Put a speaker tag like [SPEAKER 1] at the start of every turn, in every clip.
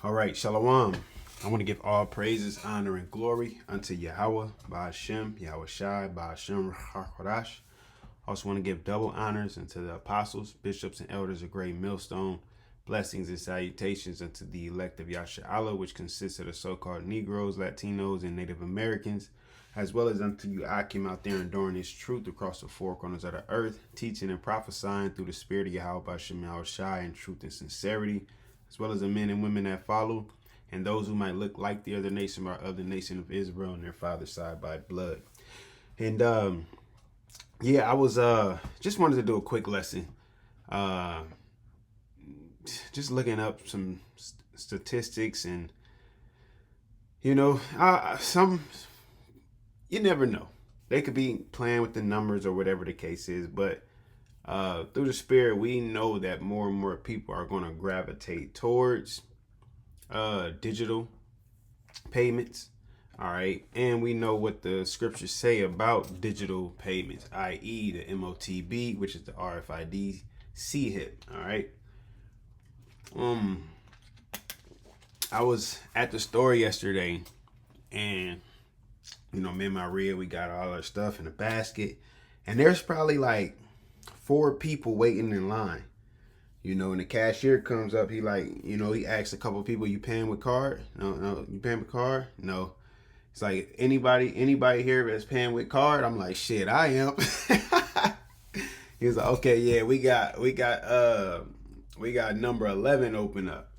[SPEAKER 1] All right, Shalom. I want to give all praises, honor, and glory unto Yahweh, BAHASHAM, YAHWASHI, BAHASHAM, QADASH. Also want to give double honors unto the apostles, bishops, and elders of Great Millstone. Blessings and salutations unto the elect of YAHWAH, which consists of the so-called Negroes, Latinos, and Native Americans, as well as unto you Akim out there enduring his truth across the four corners of the earth, teaching and prophesying through the spirit of Yahweh, BAHASHAM, YAHWASHI, in truth and sincerity, as well as the men and women that follow, and those who might look like the other nation or of the nation of Israel and their father's side by blood. And yeah, I was just wanted to do a quick lesson. Just looking up some statistics, and you know, some you never know. They could be playing with the numbers or whatever the case is, but through the spirit, we know that more and more people are going to gravitate towards digital payments. All right. And we know what the scriptures say about digital payments, i.e. the MOTB, which is the RFID C-HIP. All right. I was at the store yesterday, and you know, me and my rib, we got all our stuff in a basket, and there's probably like 4 people waiting in line. You know, and the cashier comes up, he like, you know, he asks a couple of people, you paying with card? No, you paying with card? No. It's like, anybody here that's paying with card? I'm like, shit, I am. He was like, okay, yeah, we got number 11 open up.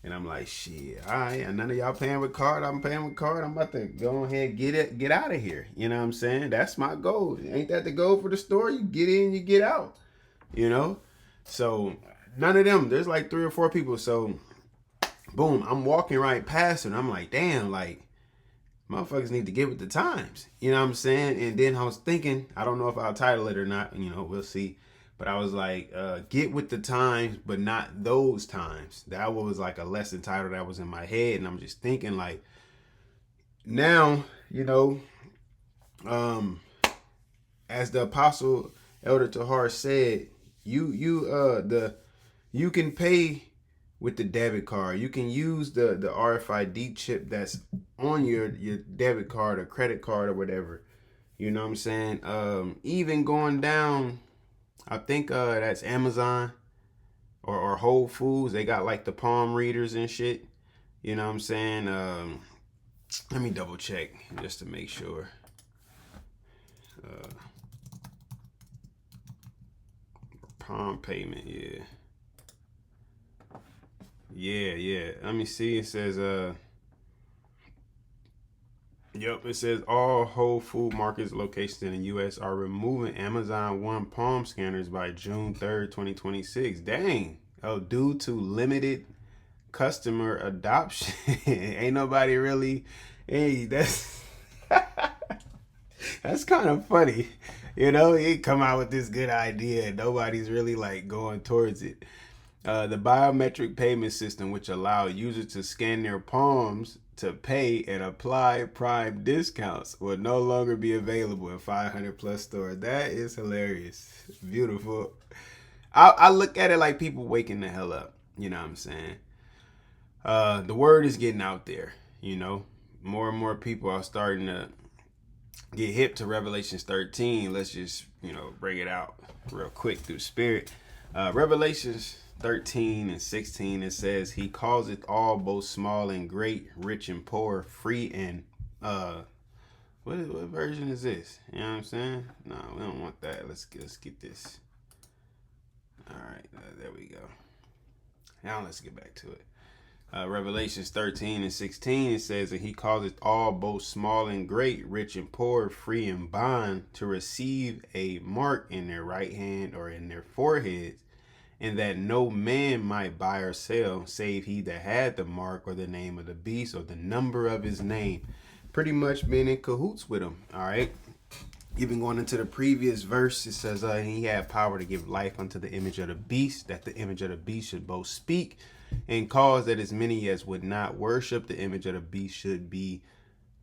[SPEAKER 1] And I'm like, shit, all right, and none of y'all paying with card. I'm paying with card. I'm about to go ahead and get out of here. You know what I'm saying? That's my goal. Ain't that the goal for the store? You get in, you get out. You know? So none of them. There's like 3 or 4 people. So boom, I'm walking right past it, and I'm like, damn, like, motherfuckers need to get with the times. You know what I'm saying? And then I was thinking, I don't know if I'll title it or not. You know, we'll see. But I was like, get with the times, but not those times. That was like a lesson title that was in my head. And I'm just thinking, like, now, you know, as the apostle Elder Tahar said, you can pay with the debit card. You can use the RFID chip that's on your debit card or credit card or whatever. You know what I'm saying? Even going down, I think that's Amazon or Whole Foods. They got like the palm readers and shit. You know what I'm saying? Let me double check just to make sure. Palm payment, yeah. Yeah. Let me see. It says, yep, it says all Whole Food markets locations in the U.S. are removing Amazon One palm scanners by June 3rd, 2026. Dang. Oh, due to limited customer adoption. Ain't nobody really. Hey, that's that's kind of funny. You know, he come out with this good idea and nobody's really like going towards it. The biometric payment system, which allow users to scan their palms to pay and apply Prime discounts, will no longer be available in 500 plus stores. That is hilarious. Beautiful. I look at it like people waking the hell up. You know what I'm saying? The word is getting out there. You know, more and more people are starting to get hip to Revelations 13. Let's just, you know, bring it out real quick through the spirit. Revelations 13 and 16, it says, he calls it all, both small and great, rich and poor, free and what version is this? You know what I'm saying? No, we don't want that. Let's get this. All right, there we go. Now let's get back to it. Revelations 13 and 16, it says that he calls it all, both small and great, rich and poor, free and bond, to receive a mark in their right hand or in their foreheads, and that no man might buy or sell, save he that had the mark or the name of the beast or the number of his name. Pretty much being in cahoots with him. All right. Even going into the previous verse, it says he had power to give life unto the image of the beast, that the image of the beast should both speak and cause that as many as would not worship the image of the beast should be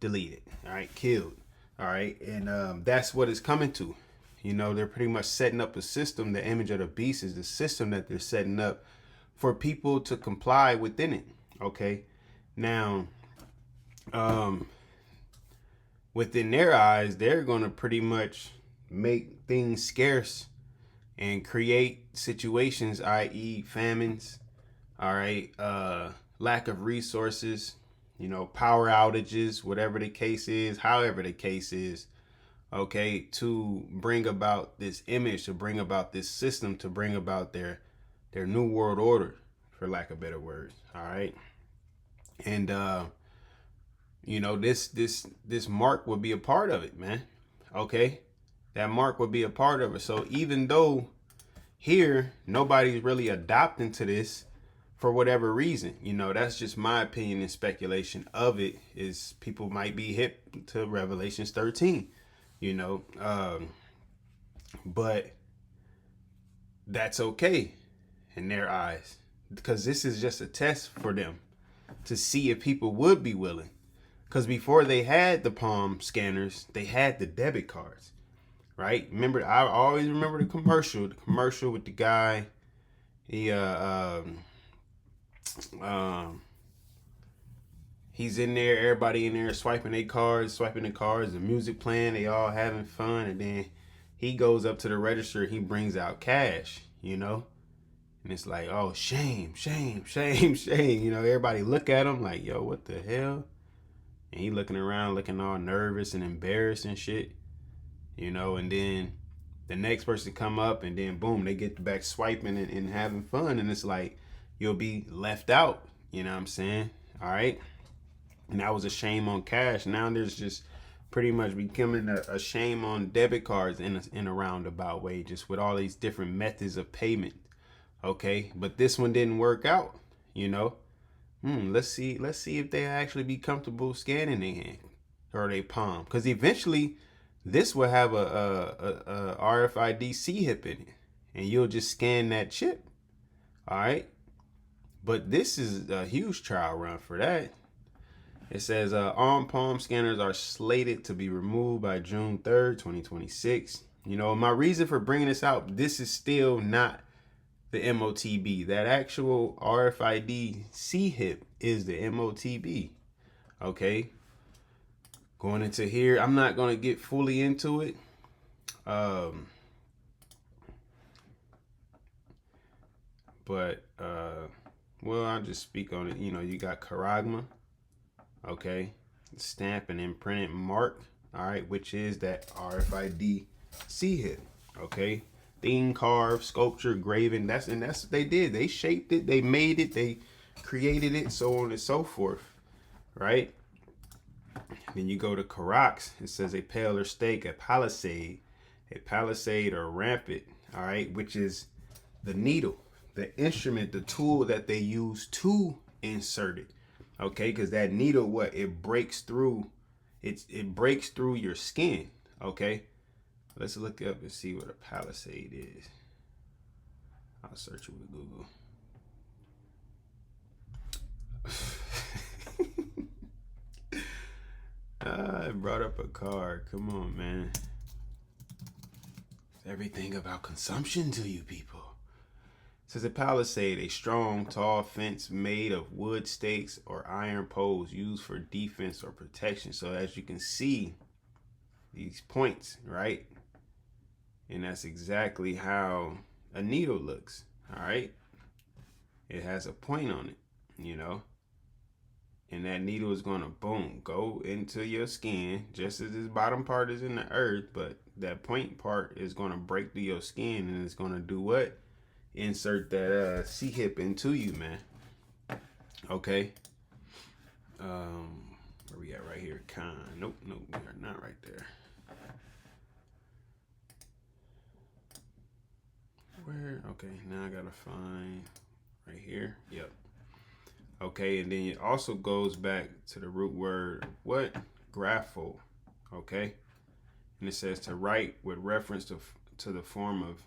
[SPEAKER 1] deleted. All right. Killed. All right. And that's what it's coming to. You know, they're pretty much setting up a system. The image of the beast is the system that they're setting up for people to comply within it. Okay. Now, within their eyes, they're going to pretty much make things scarce and create situations, i.e. famines, all right, lack of resources, you know, power outages, whatever the case is, however the case is, okay, to bring about this image, to bring about this system, to bring about their new world order, for lack of better words, all right. And you know, this mark would be a part of it, man. Okay, that mark would be a part of it. So even though here nobody's really adopting to this for whatever reason, you know, that's just my opinion and speculation of it, is people might be hip to Revelations 13, you know, but that's okay in their eyes, because this is just a test for them to see if people would be willing. Because before they had the palm scanners, they had the debit cards, right? Remember, I always remember the commercial with the guy. He he's in there, everybody in there swiping the cards, the music playing, they all having fun, and then he goes up to the register, he brings out cash, you know, and it's like, oh, shame, shame, shame, shame, you know, everybody look at him like, yo, what the hell? And he looking around, looking all nervous and embarrassed and shit, you know, and then the next person come up, and then boom, they get back swiping and having fun, and it's like, you'll be left out, you know what I'm saying? All right. And that was a shame on cash. Now there's just pretty much becoming a shame on debit cards in a roundabout way, just with all these different methods of payment. Okay. But this one didn't work out, you know. Let's see if they actually be comfortable scanning their hand or their palm, because eventually this will have a RFID C-hip in it, and you'll just scan that chip. All right, but this is a huge trial run for that. It says arm palm scanners are slated to be removed by June 3rd, 2026. You know, my reason for bringing this out, this is still not the MOTB. That actual RFID C-hip is the MOTB. Okay. Going into here, I'm not going to get fully into it. But well, I'll just speak on it. You know, you got charagma. Okay. Stamp and imprinted mark. All right. Which is that RFID C-hip. Okay. Theme, carved, sculpture, graven. That's what they did. They shaped it, they made it, they created it, so on and so forth. Right? Then you go to Karax. It says a paler stake, a palisade or rampant. All right, which is the needle, the instrument, the tool that they use to insert it. Okay, because that needle, what it breaks through, it breaks through your skin. Okay. Let's look up and see what a palisade is. I'll search it with Google. I brought up a card. Come on, man. It's everything about consumption to you people. It says a palisade, a strong, tall fence made of wood stakes or iron poles used for defense or protection. So as you can see, these points, right? And that's exactly how a needle looks. All right. It has a point on it, you know, and that needle is going to boom, go into your skin, just as this bottom part is in the earth. But that point part is going to break through your skin, and it's going to do what? Insert that C-hip into you, man. Okay. Where we at right here? Nope, we are not right there. Where? Okay, now I gotta find right here. Yep. Okay, and then it also goes back to the root word, what? Grapho. Okay, and it says to write with reference to the form of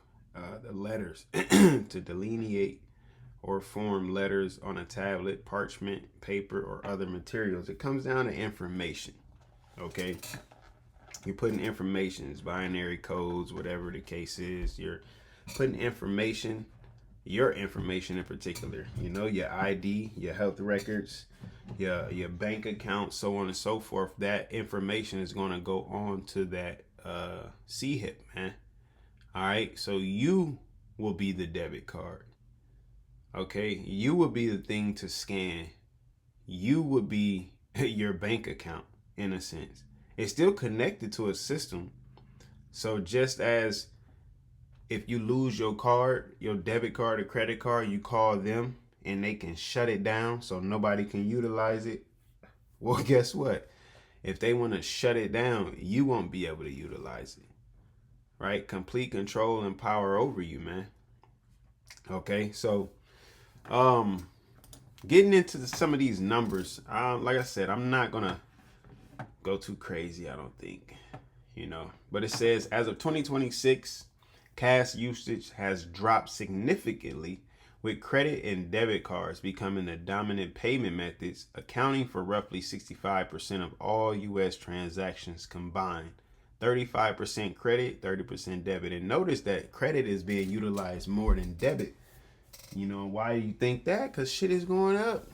[SPEAKER 1] the letters, to delineate or form letters on a tablet, parchment, paper, or other materials. It comes down to information. Okay, you're putting information, binary codes, whatever the case is. You're putting information your information in particular, you know, your ID, your health records, your bank account, so on and so forth. That information is going to go on to that CHIP, man. All right, so you will be the debit card. Okay, you will be the thing to scan. You would be your bank account in a sense. It's still connected to a system. So just as if you lose your card, your debit card or credit card, you call them and they can shut it down so nobody can utilize it. Well, guess what? If they want to shut it down, you won't be able to utilize it. Right? Complete control and power over you, man. Okay, so getting into some of these numbers, like I said, I'm not gonna go too crazy, I don't think, you know, but it says as of 2026, cash usage has dropped significantly, with credit and debit cards becoming the dominant payment methods, accounting for roughly 65% of all U.S. transactions combined. 35% credit, 30% debit. And notice that credit is being utilized more than debit. You know, why do you think that? Because shit is going up.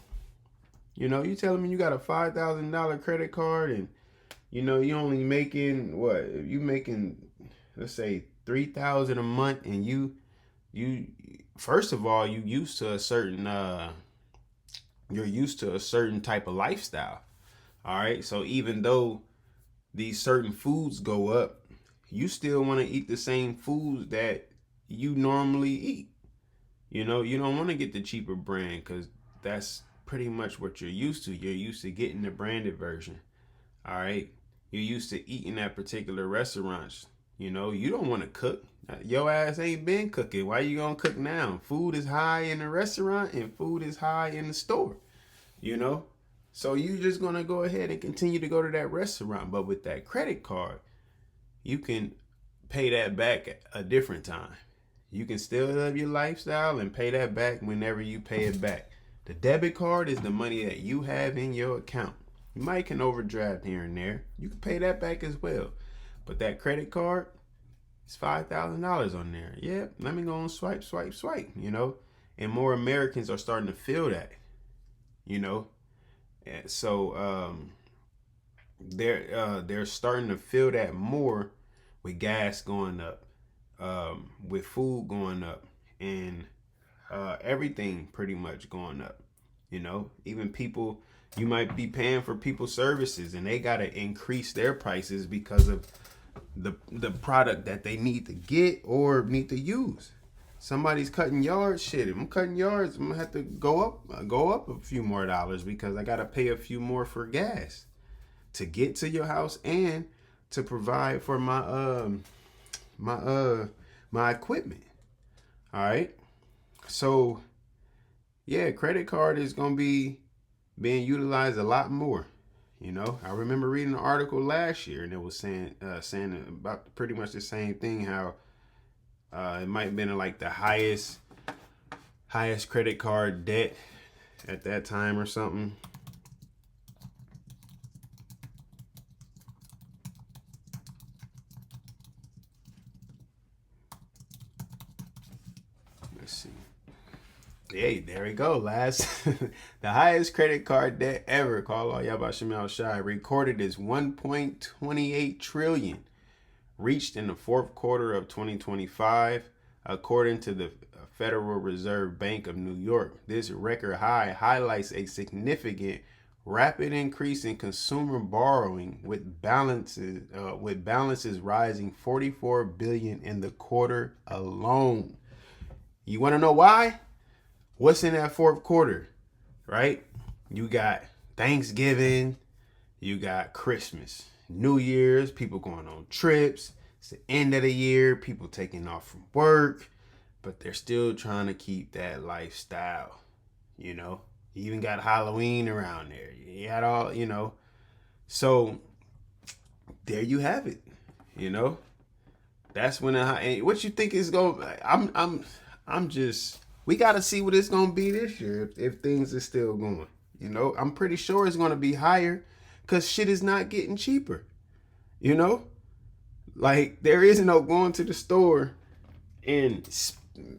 [SPEAKER 1] You know, you telling me you got a $5,000 credit card and, you know, you only making what? You making, let's say, $3,000 a month, and you first of all, you used to a certain you're used to a certain type of lifestyle. All right. So even though these certain foods go up, you still want to eat the same foods that you normally eat. You know, you don't want to get the cheaper brand because that's pretty much what you're used to. You're used to getting the branded version. All right. You're used to eating at particular restaurants. You know, you don't want to cook. Your ass ain't been cooking. Why you gonna cook now? Food is high in the restaurant and food is high in the store. You know? So you just gonna go ahead and continue to go to that restaurant. But with that credit card, you can pay that back at a different time. You can still live your lifestyle and pay that back whenever you pay it back. The debit card is the money that you have in your account. You might can overdraft here and there. You can pay that back as well. But that credit card, it's $5,000 on there. Yeah, let me go and swipe, swipe, swipe, you know. And more Americans are starting to feel that, you know. And so they're starting to feel that more with gas going up, with food going up, and everything pretty much going up. You know, even people, you might be paying for people's services and they got to increase their prices because of the product that they need to get or need to use. Somebody's cutting yards. Shit, if I'm cutting yards, I'm gonna have to go up a few more dollars because I gotta pay a few more for gas to get to your house and to provide for my my equipment. All right. So yeah, credit card is gonna be being utilized a lot more. You know, I remember reading an article last year, and it was saying about pretty much the same thing. How it might have been like the highest credit card debt at that time or something. Let's see. Hey, there we go. Last, the highest credit card debt ever, call all YAHWASHI, recorded is 1.28 trillion, reached in the fourth quarter of 2025, according to the Federal Reserve Bank of New York. This record high highlights a significant, rapid increase in consumer borrowing, with balances rising 44 billion in the quarter alone. You want to know why? What's in that fourth quarter, right? You got Thanksgiving, you got Christmas, New Year's, people going on trips. It's the end of the year, people taking off from work, but they're still trying to keep that lifestyle, you know? You even got Halloween around there. You got all, you know. So there you have it, you know? That's when what you think is going I'm just, we got to see what it's going to be this year if things are still going. You know, I'm pretty sure it's going to be higher because shit is not getting cheaper. You know, like there is no going to the store and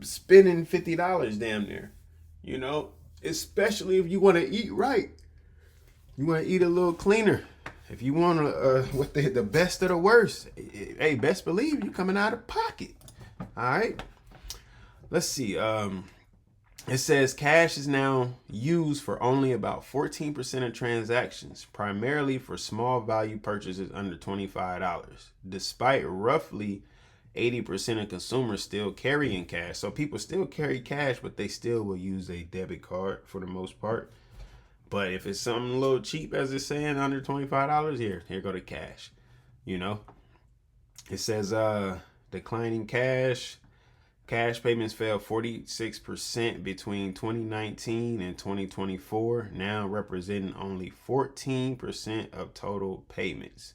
[SPEAKER 1] spending $50 damn near, you know, especially if you want to eat right. You want to eat a little cleaner. If you want what the best of the worst, hey, best believe you coming out of pocket. All right. Let's see. It says cash is now used for only about 14% of transactions, primarily for small value purchases under $25, despite roughly 80% of consumers still carrying cash. So people still carry cash, but they still will use a debit card for the most part. But if it's something a little cheap, as it's saying, under $25, here go the cash. You know, it says declining cash. Cash payments fell 46% between 2019 and 2024, now representing only 14% of total payments.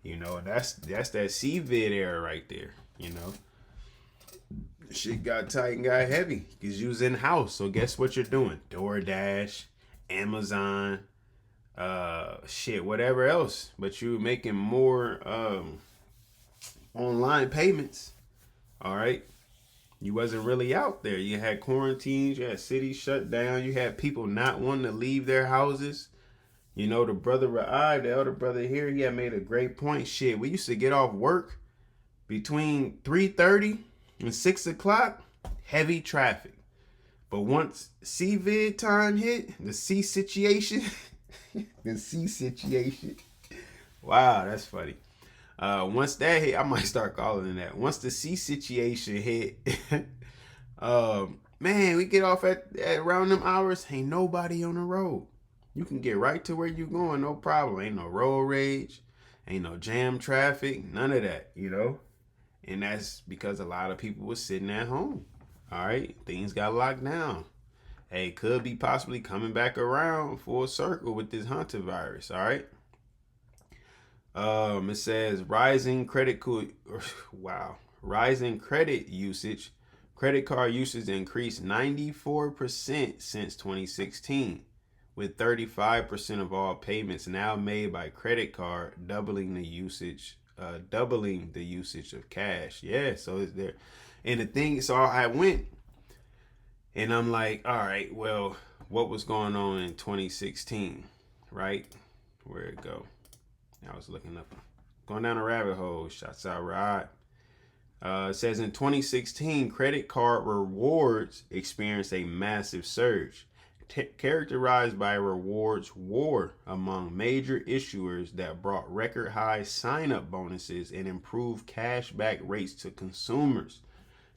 [SPEAKER 1] You know, that's that CVID era right there. You know, shit got tight and got heavy because you was in house. So guess what you're doing? DoorDash, Amazon, whatever else. But you were making more online payments. All right. You wasn't really out there. You had quarantines, you had cities shut down, you had people not wanting to leave their houses. You know, the brother Ra'ai, the elder brother here, he had made a great point. Shit, we used to get off work between 3:30 and 6 o'clock, heavy traffic. But once CVID time hit, the C situation, wow, that's funny. Once that hit, I might start calling it that. Once the C situation hit, man, we get off at around them hours. Ain't nobody on the road. You can get right to where you going, no problem. Ain't no road rage, ain't no jam traffic, none of that, you know. And that's because a lot of people were sitting at home. All right, things got locked down. Hey, could be possibly coming back around full circle with this hunter virus. All right. It says rising credit usage. Credit card usage increased 94% since 2016, with 35% of all payments now made by credit card, doubling the usage of cash. Yeah, so it's there. And the thing, so I went and I'm like, all right, well, what was going on in 2016, right? Where'd it go? I was looking up, going down a rabbit hole. Shots out, Rod. It says in 2016, credit card rewards experienced a massive surge, characterized by a rewards war among major issuers that brought record high sign-up bonuses and improved cashback rates to consumers.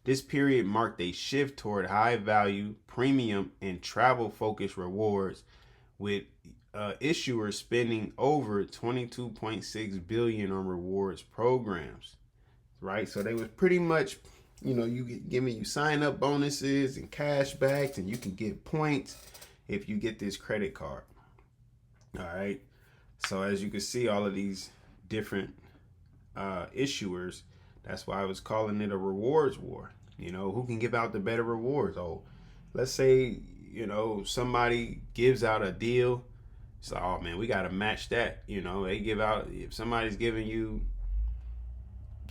[SPEAKER 1] This period marked a shift toward high-value, premium, and travel-focused rewards, with issuers spending over $22.6 billion on rewards programs, right? So they was pretty much, you know, you sign up bonuses and cash backs, and you can get points if you get this credit card. All right. So as you can see, all of these different issuers, that's why I was calling it a rewards war. You know, who can give out the better rewards? Oh, let's say, you know, somebody gives out a deal. So, oh man, we gotta match that. You know, they give out, if somebody's giving you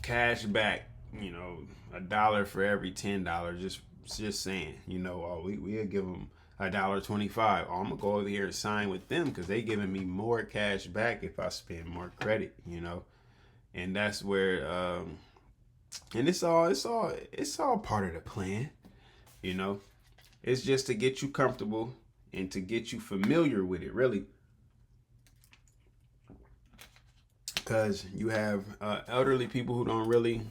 [SPEAKER 1] cash back, you know, $1 for every $10. Just saying, you know, oh, we'll give them $1.25. Oh, I'm gonna go over here and sign with them because they giving me more cash back if I spend more credit. You know, and that's where, and it's all part of the plan. You know, it's just to get you comfortable and to get you familiar with it, really. Because you have elderly people who don't really.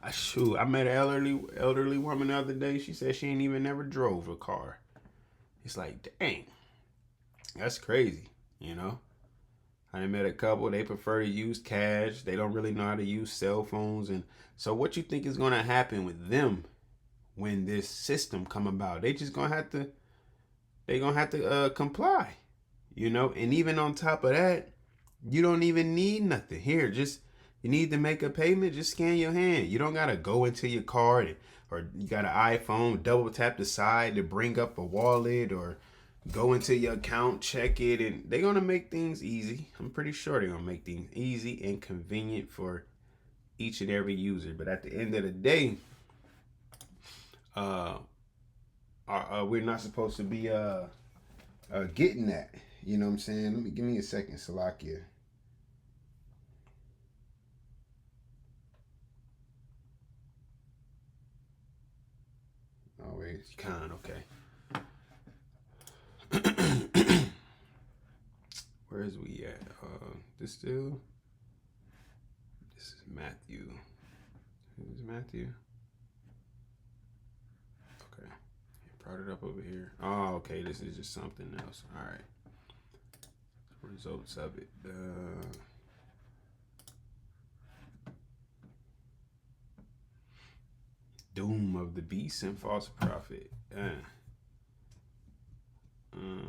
[SPEAKER 1] I met an elderly woman the other day. She said she ain't even never drove a car. It's like, dang, that's crazy, you know. I met a couple. They prefer to use cash. They don't really know how to use cell phones. And so, what you think is going to happen with them when this system come about? They just gonna have to. They gonna have to comply, you know. And even on top of that, you don't even need nothing. Here, just you need to make a payment, just scan your hand. You don't gotta go into your card, or you got an iPhone, double tap the side to bring up a wallet, or go into your account, check it, and they're gonna make things easy. I'm pretty sure they're gonna make things easy and convenient for each and every user. But at the end of the day, uh, we're not supposed to be getting that. You know what I'm saying? Give me a second, Salakia. Oh wait, Khan, okay. Where is we at? This still. This is Matthew. Who's Matthew? Okay, brought it up over here. Oh, okay. This is just something else. All right. Results of it. Doom of the beast and false prophet.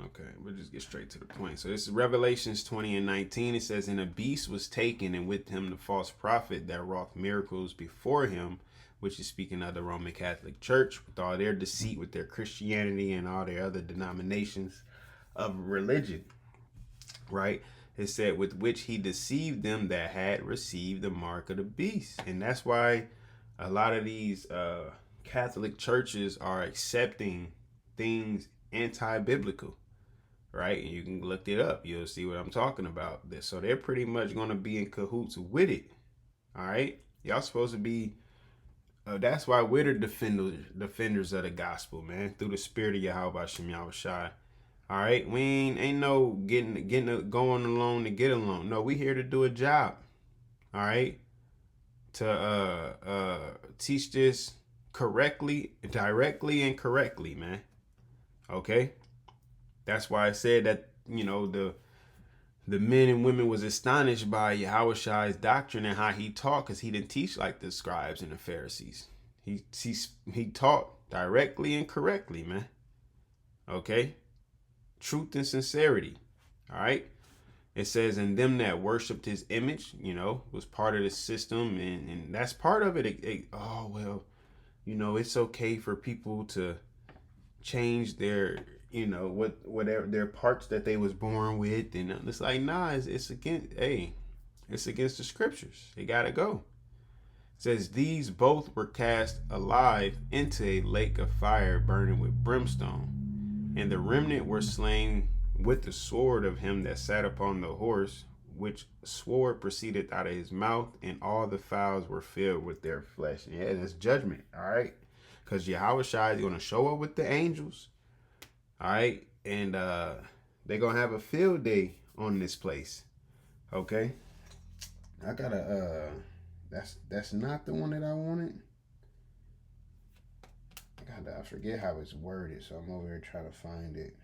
[SPEAKER 1] Okay, we'll just get straight to the point. So this is Revelations 20 and 19. It says, and a beast was taken, and with him the false prophet that wrought miracles before him, which is speaking of the Roman Catholic Church, with all their deceit, with their Christianity and all their other denominations of religion. Right? It said, with which he deceived them that had received the mark of the beast. And that's why a lot of these Catholic churches are accepting things anti-biblical, right? And you can look it up. You'll see what I'm talking about. So they're pretty much going to be in cahoots with it. All right? Y'all supposed to be, that's why we're the defenders of the gospel, man, through the spirit of YAHWASHI. All right? We ain't no getting going along to get along. No, we here to do a job. All right? To teach this correctly, directly, and correctly, man. Okay, that's why I said that, you know, the men and women was astonished by Yahawashi's doctrine and how he taught, because he didn't teach like the scribes and the Pharisees. He taught directly and correctly, man. Okay, truth and sincerity. All right. It says, and them that worshipped his image, you know, was part of the system, and that's part of it. Oh well, you know, it's okay for people to change their, you know, whatever their parts that they was born with, and it's like, nah, it's against, it's against the scriptures. They gotta go. It says, these both were cast alive into a lake of fire burning with brimstone, and the remnant were slain with the sword of him that sat upon the horse, which sword proceeded out of his mouth, and all the fowls were filled with their flesh. Yeah, that's judgment. All right. Because Yahawashi is going to show up with the angels. All right. And they're going to have a field day on this place. Okay. I got to, that's not the one that I wanted. I forget how it's worded, so I'm over here trying to find it.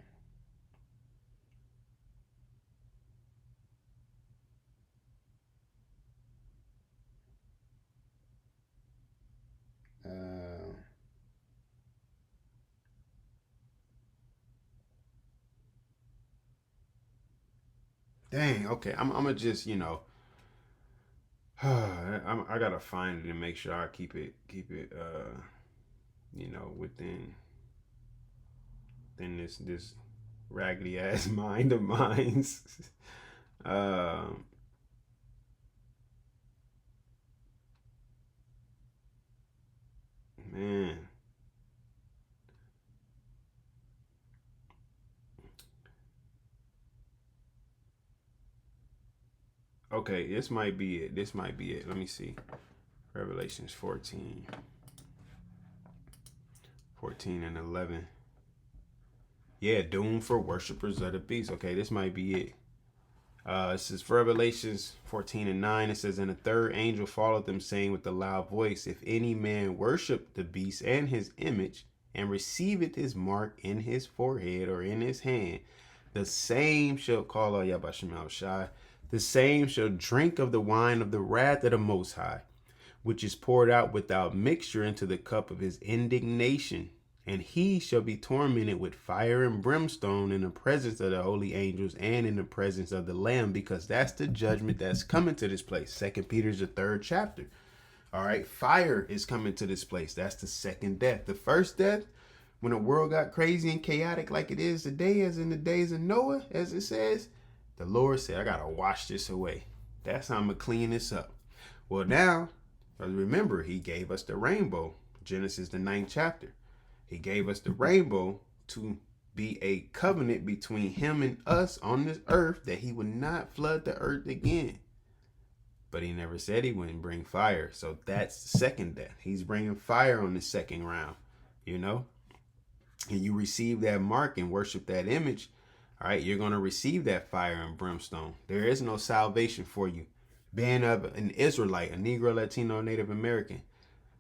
[SPEAKER 1] Dang, okay. I'm gonna just, you know, I gotta find it and make sure I keep it, you know, within this raggedy ass mind of mine. Man. Okay, this might be it. This might be it. Let me see. Revelations 14 and 11. Yeah, doom for worshipers of the beast. Okay, this might be it. This is Revelations 14 and 9. It says, and a third angel followed them, saying with a loud voice, if any man worship the beast and his image, and receiveth his mark in his forehead or in his hand, the same shall call out Yahweh, the same shall drink of the wine of the wrath of the Most High, which is poured out without mixture into the cup of his indignation. And he shall be tormented with fire and brimstone in the presence of the holy angels and in the presence of the Lamb, because that's the judgment that's coming to this place. 2 Peter's the 3rd chapter. All right, fire is coming to this place. That's the second death. The first death, when the world got crazy and chaotic like it is today, as in the days of Noah, as it says, the Lord said, I got to wash this away. That's how I'm going to clean this up. Well, now, remember, he gave us the rainbow, Genesis the 9th chapter. He gave us the rainbow to be a covenant between him and us on this earth, that he would not flood the earth again. But he never said he wouldn't bring fire. So that's the second death. He's bringing fire on the second round, you know? And you receive that mark and worship that image, all right, you're going to receive that fire and brimstone. There is no salvation for you. Being an Israelite, a Negro, Latino, Native American,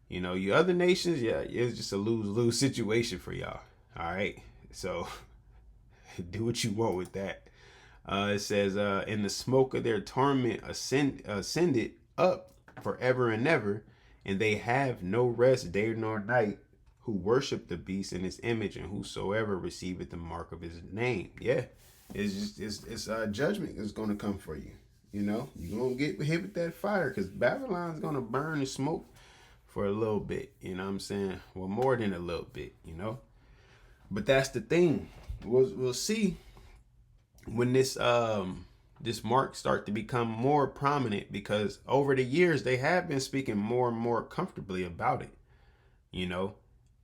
[SPEAKER 1] you know, you other nations, yeah, it's just a lose-lose situation for y'all. All right. So do what you want with that. It says, in the smoke of their torment ascended up forever and ever, and they have no rest day nor night, who worship the beast in his image, and whosoever receiveth the mark of his name. Yeah, it's just it's judgment is going to come for you. You know, you're going to get hit with that fire, because Babylon's going to burn and smoke for a little bit. You know what I'm saying? Well, more than a little bit, you know. But that's the thing. We'll see when this mark start to become more prominent, because over the years they have been speaking more and more comfortably about it, you know.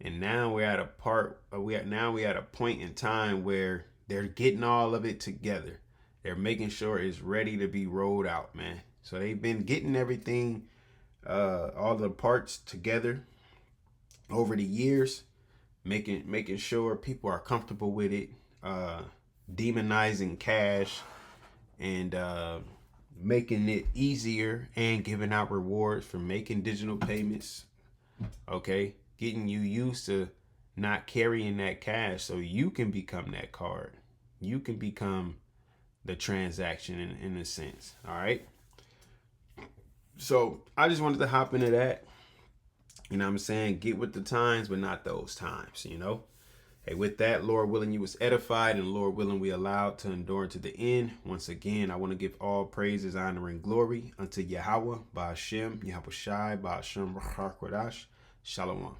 [SPEAKER 1] And now we're at a point in time where they're getting all of it together. They're making sure it's ready to be rolled out, man. So they've been getting everything, all the parts together over the years, making sure people are comfortable with it, demonizing cash, and making it easier, and giving out rewards for making digital payments. Okay, getting you used to not carrying that cash, so you can become that card. You can become the transaction in a sense. All right. So I just wanted to hop into that. You know what I'm saying? Get with the times, but not those times, you know? Hey, with that, Lord willing, you was edified, and Lord willing, we allowed to endure to the end. Once again, I want to give all praises, honor, and glory unto Yahawah, BAHASHAM, YAHWASHI, BAHASHAM, QADASH. Shalom.